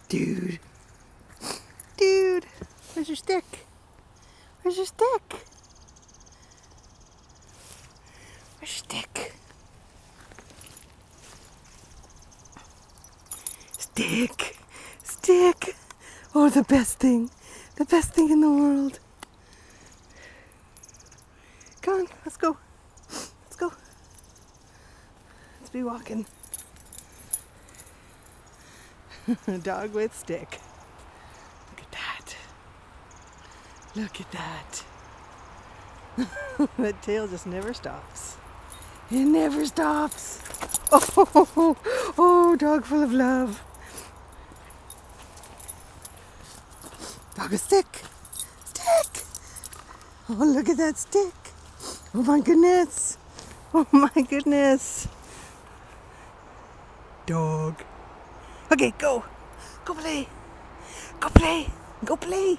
Dude. Dude. Where's your stick? Where's your stick? Where's your stick? Stick. Stick. Oh, the best thing. The best thing in the world. Come on, let's go. Let's go. Let's be walking. Dog with stick. Look at that. Look at that. That tail just never stops. It never stops. Oh, oh, dog full of love. Dog a stick. Stick. Oh, look at that stick. Oh my goodness. Oh my goodness. Dog. Okay, go. Go play. Go play. Go play.